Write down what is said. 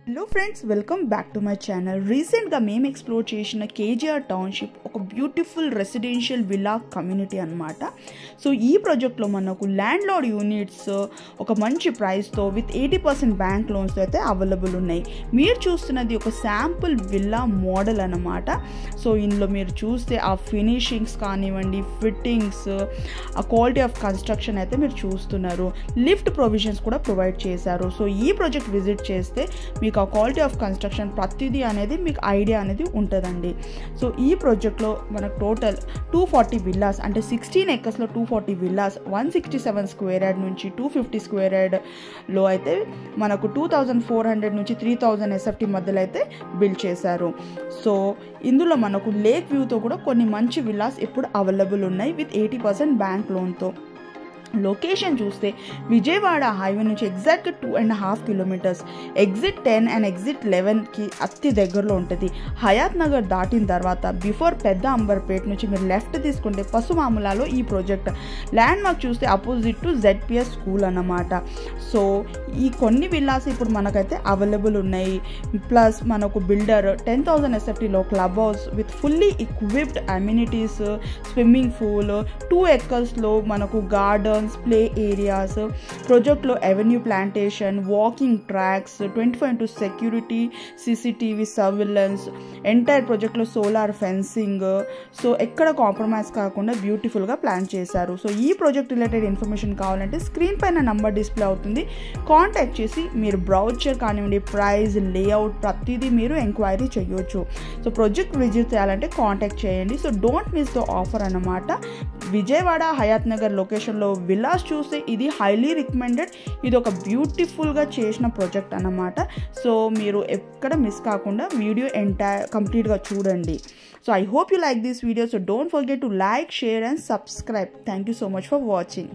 Hello friends, welcome back to my channel. Recent ga meme explore chesina KGR township oka beautiful residential villa community annamata. So ee project lo manaku landlord units oka manchi price tho with 80% bank loans tho aithe available unnai. Meer chustunnadi oka sample villa model annamata. So inlo meer chuste aa finishings kaanivandi, fittings, a quality of construction aithe meer chustunnaru. Lift provisions kuda provide chesaru. So ee project visit cheste మీకు ఆ quality of construction ప్రతిదీ అనేది మీకు idea అనేది ఉంటుందండి. So ఈ ప్రాజెక్ట్లో మనకు టోటల్ 240 విల్లాస్ అంటే 16 ఎకర్స్లో 240 విల్లాస్ 167 స్క్వేర్ యార్డ్ నుంచి 250 స్క్వేర్ యార్డ్లో అయితే మనకు 2400 నుంచి 3000 SFT మధ్యలో అయితే బిల్డ్ చేశారు. సో ఇందులో మనకు లేక్ వ్యూతో కూడా కొన్ని మంచి విల్లాస్ ఇప్పుడు అవైలబుల్ ఉన్నాయి విత్ 80% బ్యాంక్ లోన్తో. లొకేషన్ చూస్తే విజయవాడ హైవే నుంచి ఎగ్జాక్ట్గా 2.5 కిలోమీటర్స్, ఎగ్జిట్ 10 అండ్ ఎగ్జిట్ 11కి అతి దగ్గరలో ఉంటుంది. హయాత్ నగర్ దాటిన తర్వాత బిఫోర్ పెద్ద అంబర్పేట నుంచి మీరు లెఫ్ట్ తీసుకుంటే పసుమాములాలో ఈ ప్రాజెక్ట్ ల్యాండ్ మార్క్ చూస్తే అపోజిట్ టు ZPS స్కూల్ అన్నమాట. సో ఈ కొన్ని విల్లాస్ ఇప్పుడు మనకైతే అవైలబుల్ ఉన్నాయి. ప్లస్ మనకు బిల్డర్ 10,000 SFTలో club house with fully equipped amenities, swimming pool, 2 ఎకర్స్లో మనకు గార్డెన్, ప్లే ఏరియాస్, ప్రాజెక్ట్లో avenue plantation, walking tracks, 24/2 security, CCTV surveillance, entire ప్రాజెక్ట్లో సోలార్ ఫెన్సింగ్. సో ఎక్కడ కాంప్రమైజ్ కాకుండా బ్యూటిఫుల్గా ప్లాన్ చేశారు. సో ఈ ప్రాజెక్ట్ రిలేటెడ్ ఇన్ఫర్మేషన్ కావాలంటే స్క్రీన్ పైన నంబర్ డిస్ప్లే అవుతుంది, కాంటాక్ట్ చేసి మీరు బ్రౌచర్ కానివ్వండి, ప్రైస్, లేఅవుట్ ప్రతిదీ మీరు ఎంక్వైరీ చేయొచ్చు. సో ప్రాజెక్ట్ విజిట్ చేయాలంటే కాంటాక్ట్ చేయండి. So don't miss the offer అన్నమాట. విజయవాడ హయాత్ నగర్ లొకేషన్లో విల్లాస్ చూస్తే ఇది హైలీ రికమెండెడ్. ఇది ఒక బ్యూటిఫుల్గా చేసిన ప్రాజెక్ట్ అన్నమాట. సో మీరు ఎక్కడ మిస్ కాకుండా వీడియో కంప్లీట్గా చూడండి. So I hope you like this video. So don't forget to like, share and subscribe. Thank you so much for watching.